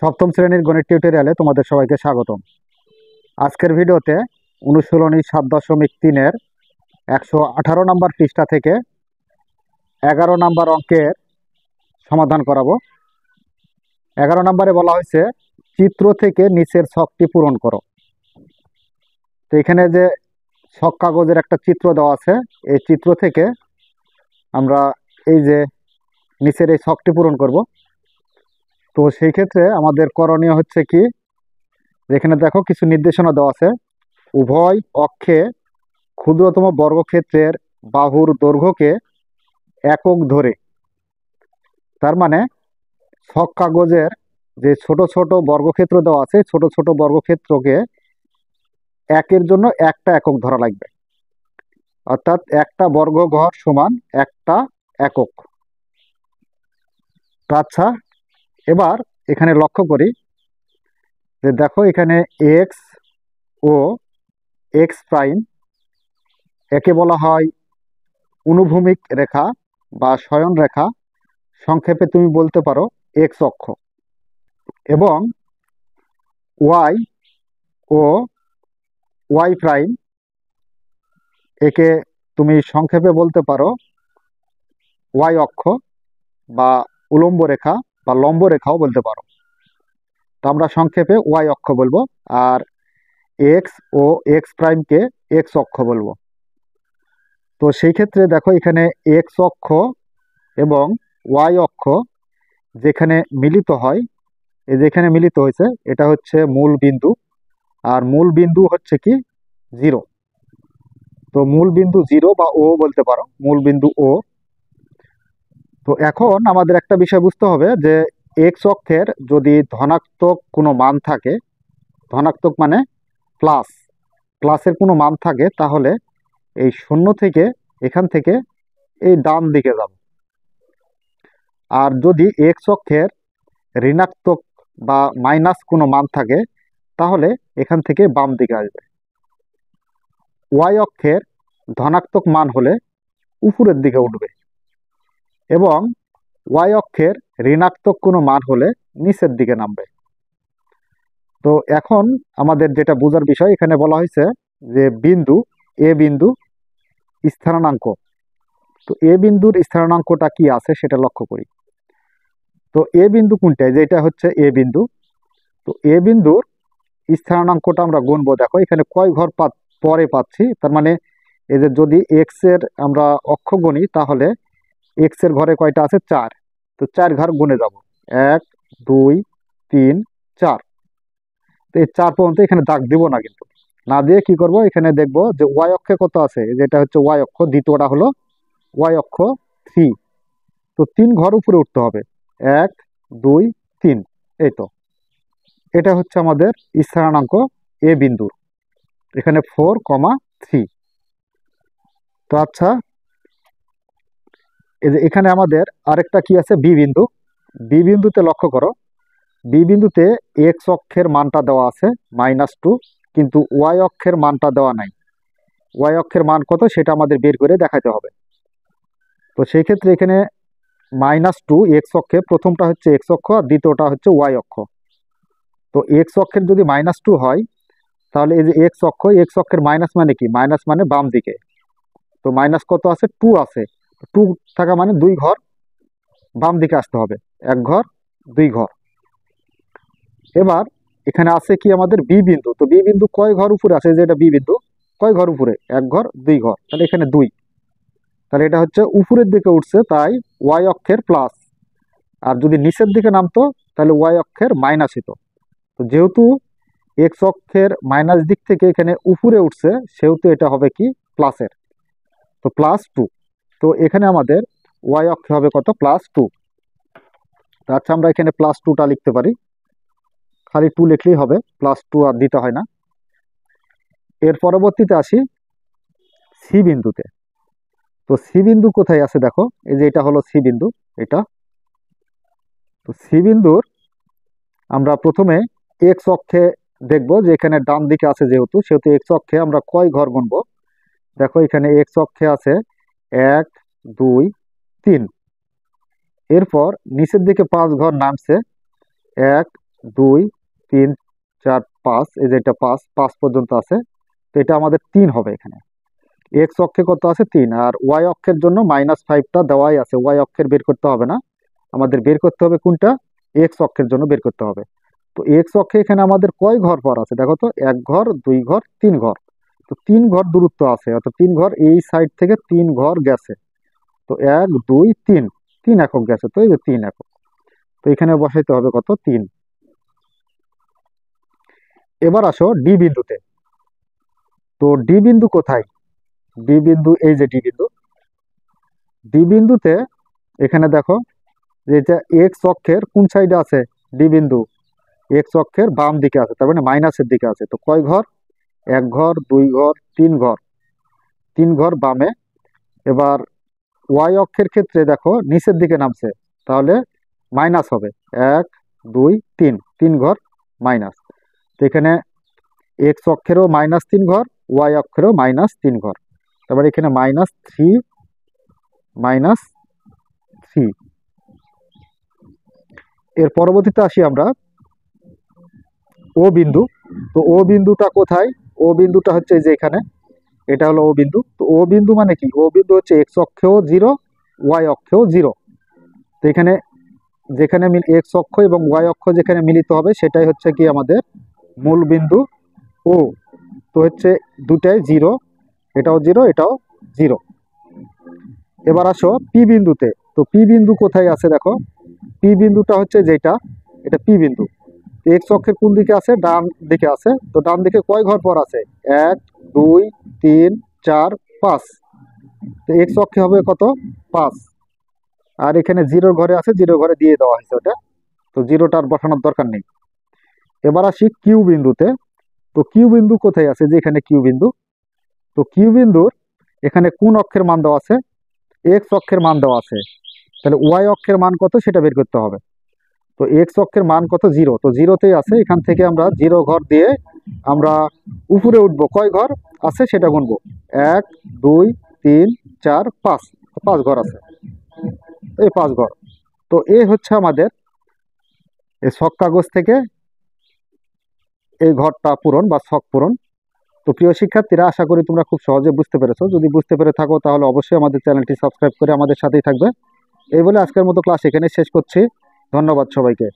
সপ্তম শ্রেণীর গণিত টিউটোরিয়ালে তোমাদের সবাইকে স্বাগতম। আজকের ভিডিওতে অনুশীলনী 7.3-এর 118 নম্বর পৃষ্ঠা থেকে 11 নম্বর অঙ্কের সমাধান করাবো। 11 নম্বরে বলা হয়েছে চিত্র থেকে নিচের ছকটি পূরণ করো। তো এখানে যে ছক কাগজের একটা চিত্র দেওয়া আছে, এই চিত্র থেকে আমরা এই যে নিচের এই ছকটি পূরণ করব। তো সেই ক্ষেত্রে আমাদের করণীয় হচ্ছে কি, এখানে দেখো কিছু নির্দেশনা দেওয়া আছে। উভয় অক্ষে ক্ষুদ্রতম বর্গক্ষেত্রের বাহুর দৈর্ঘ্যকে একক ধরে, তার মানে ছক কাগজের যে ছোট ছোট বর্গক্ষেত্র দেওয়া আছে, ছোট ছোট বর্গক্ষেত্রকে একের জন্য একটা একক ধরা লাগবে, অর্থাৎ একটা বর্গঘর সমান একটা একক। আচ্ছা, এবার এখানে লক্ষ্য করি যে দেখো এখানে এক্স ও এক্স প্রাইম, একে বলা হয় অনুভূমিক রেখা বা শয়ন রেখা, সংক্ষেপে তুমি বলতে পারো এক্স অক্ষ। এবং ওয়াই ও ওয়াই প্রাইম, একে তুমি সংক্ষেপে বলতে পারো ওয়াই অক্ষ বা উলম্ব রেখা বা লম্ব রেখাও বলতে পারো। তো আমরা সংক্ষেপে ওয়াই অক্ষ বলবো, আর এক্স ও এক্স প্রাইমকে এক্স অক্ষ বলবো। তো সেই ক্ষেত্রে দেখো এখানে এক্স অক্ষ এবং ওয়াই অক্ষ যেখানে মিলিত হয়, এই যেখানে মিলিত হয়েছে এটা হচ্ছে মূল বিন্দু, আর মূল বিন্দু হচ্ছে কি জিরো। তো মূল বিন্দু জিরো বা ও বলতে পারো, মূল বিন্দু ও। তো এখন আমাদের একটা বিষয় বুঝতে হবে যে এক্স অক্ষের যদি ধনাত্মক কোনো মান থাকে, ধনাত্মক মানে প্লাস, প্লাসের কোনো মান থাকে, তাহলে এই শূন্য থেকে এখান থেকে এই ডান দিকে যাব। আর যদি এক্স অক্ষের ঋণাত্মক বা মাইনাস কোনো মান থাকে, তাহলে এখান থেকে বাম দিকে আসবে। ওয়াই অক্ষের ধনাত্মক মান হলে উপরের দিকে উঠবে, এবং ওয়াই অক্ষের ঋণাত্মক কোনো মান হলে নিচের দিকে নামবে। তো এখন আমাদের যেটা বোঝার বিষয়, এখানে বলা হয়েছে যে বিন্দু এ বিন্দু স্থানাঙ্ক। তো এ বিন্দুর স্থানাঙ্কটা কি আছে সেটা লক্ষ্য করি। তো এ বিন্দু কোনটায়, যেটা হচ্ছে এ বিন্দু। তো এ বিন্দুর স্থানাঙ্কটা আমরা গুনবো। দেখো এখানে কয় ঘর পরে পাচ্ছি, তার মানে এই যে যদি এক্স এর আমরা অক্ষ গুনি, তাহলে এক্স এর ঘরে কয়টা আছে, 4। তো 4 ঘর গুনে যাব, 1 2 3 4। তো এই 4 পর্যন্ত এখানে দাগ দিব না, কিন্তু না দিয়ে কি করব, এখানে দেখব যে ওয়াই অক্ষে কত আছে, যেটা হচ্ছে ওয়াই অক্ষ, দ্বিতীয়টা হলো ওয়াই অক্ষ 3। তো 3 ঘর উপরে উঠতে হবে, 1 2 3। এই তো এটা হচ্ছে আমাদের স্থানাঙ্ক এ বিন্দুর, এখানে 4,3। তো আচ্ছা, এই যে এখানে আমাদের আরেকটা কি আছে, বি বিন্দু। বি বিন্দুতে লক্ষ্য করো, বি বিন্দুতে এক্স অক্ষের মানটা দেওয়া আছে -2, কিন্তু ওয়াই অক্ষের মানটা দেওয়া নাই। ওয়াই অক্ষের মান কত সেটা আমাদের বের করে দেখাতে হবে। তো সেই ক্ষেত্রে এখানে -2 এক্স অক্ষে, প্রথমটা হচ্ছে এক্স অক্ষ আর দ্বিতীয়টা হচ্ছে ওয়াই অক্ষ। তো এক্স অক্ষের যদি -2 হয়, তাহলে এই যে এক্স অক্ষ, এক্স অক্ষের মাইনাস মানে কি, মাইনাস মানে বাম দিকে। তো মাইনাস কত আছে, 2 আছে। 2 থাকা মানে 2 ঘর বাম দিকে আসতে হবে, 1 ঘর 2 ঘর। এবার এখানে আছে কি আমাদের বি বিন্দু। তো বি বিন্দু কয় ঘর উপরে আছে, যেটা বি বিন্দু, কয় ঘর উপরে, 1 ঘর 2 ঘর, তাহলে এখানে 2। তাহলে এটা হচ্ছে উপরের দিকে উঠছে, তাই ওয়াই অক্ষের প্লাস। আর যদি নিচের দিকে নামতো তাহলে ওয়াই অক্ষের মাইনাস হতো। তো যেহেতু এক্স অক্ষের মাইনাস দিক থেকে এখানে উপরে উঠছে, সেহেতু এটা হবে কি প্লাসের। তো +2। তো এখানে আমাদের ওয়াই অক্ষে হবে কত, +2। আচ্ছা, আমরা এখানে +2টা লিখতে পারি, খালি 2 লিখলেই হবে, +2 আর দিতে হয় না। এর পরবর্তীতে আসি সি বিন্দুতে। তো সি বিন্দু কোথায় আছে দেখো, এই যে এটা হলো সি বিন্দু, এটা। তো সি বিন্দুর আমরা প্রথমে এক্স অক্ষে দেখব, যে এখানে ডান দিকে আছে যেহেতু, সেহেতু এক্স অক্ষে আমরা কয় ঘর গুনবো। দেখো এখানে এক্স অক্ষে আছে 1 2 3। এরপর নিচের দিকে 5 ঘর নামছে, 1 2 3 4 5, এই যে এটা 5 পর্যন্ত আছে, তো এটা আমাদের 3 হবে এখানে। এক্স অক্ষে কত আছে 3, আর ওয়াই অক্ষের জন্য -5টা দেওয়াই আছে, ওয়াই অক্ষের বের করতে হবে না, আমাদের বের করতে হবে কোনটা, এক্স অক্ষের জন্য বের করতে হবে। তো এক্স অক্ষে এখানে আমাদের কয় ঘর পর আছে দেখো তো, 1 ঘর 2 ঘর 3 ঘর। তো 3 ঘর দূরত্ব আছে, অর্থাৎ 3 ঘর এই সাইড থেকে 3 ঘর গেছে। তো 1 2 3, 3 একক গেছে, তো এই যে 3 একক। তো এখানে বসাইতে হবে কত 3। এবার আসো ডি বিন্দুতে। তো ডি বিন্দু কোথায়, ডি বিন্দু, এই যে ডি বিন্দু। ডি বিন্দুতে এখানে দেখো যে এটা এক্স অক্ষের কোন সাইডে আছে, ডি বিন্দু এক্স অক্ষের বাম দিকে আছে, তার মানে মাইনাসের দিকে আছে। তো কয় ঘর, 1 ঘর 2 ঘর 3 ঘর, 3 ঘর বামে। এবার ওয়াই অক্ষের ক্ষেত্রে দেখো নিচের দিকে নামছে, তাহলে মাইনাস হবে, 1 2 3, 3 ঘর মাইনাস। তো এখানে এক্স অক্ষেরও -3 ঘর, ওয়াই অক্ষেরও -3 ঘর, তারপরে এখানে -3 -3। এর পরবর্তীতে আসি আমরা ও বিন্দু। তো ও বিন্দুটা কোথায়, ও বিন্দুটা হচ্ছে এই যে এখানে, এটা হলো ও বিন্দু। তো ও বিন্দু মানে কি, ও বিন্দু হচ্ছে এক্স অক্ষেও 0, ওয়াই অক্ষেও 0। তো এখানে যেখানে এক্স অক্ষ এবং ওয়াই অক্ষ যেখানে মিলিত হবে সেটাই হচ্ছে কি আমাদের মূল বিন্দু ও। তো হচ্ছে দুটাই 0, এটাও 0 এটাও 0। এবার আসো পি বিন্দুতে। তো পি বিন্দু কোথায় আছে দেখো, পি বিন্দুটা হচ্ছে যেটা, এটা পি বিন্দু। এক্স অক্ষের কোন দিকে আছে, ডান দিকে আছে। তো ডান দিকে কয় ঘর পর আছে, 1 2 3 4 5। তো এক্স অক্ষে হবে কত 5, আর এখানে 0 ঘরে আছে, 0 ঘরে দিয়ে দেওয়া হয়েছে ওটা, তো 0টা আর বসানোর দরকার নেই। এবার আসি কিউ বিন্দুতে। তো কিউ বিন্দু কোথায় আছে, যে এখানে কিউ বিন্দু। তো কিউ বিন্দুর এখানে কোন অক্ষের মান দেওয়া আছে, এক্স অক্ষের মান দেওয়া আছে, তাহলে ওয়াই অক্ষের মান কত সেটা বের করতে হবে। তো এক্স অক্ষের মান কত 0, তো 0তেই আছে, এখান থেকে আমরা 0 ঘর দিয়ে আমরা উপরে উঠবো, কয় ঘর আছে সেটা গুনবো, 1 2 3 4 5, 5 ঘর আছে, এই 5 ঘর। তো এ হচ্ছে আমাদের এই ছক কাগজ থেকে এই ঘরটা পূরণ বা ছক পূরণ। তো প্রিয় শিক্ষার্থীরা, আশা করি তোমরা খুব সহজে বুঝতে পেরেছো। যদি বুঝতে পেরে থাকো তাহলে অবশ্যই আমাদের চ্যানেলটি সাবস্ক্রাইব করে আমাদের সাথেই থাকবে। এই বলে আজকের মতো ক্লাস এখানে শেষ করছি। ধন্যবাদ সবাইকে।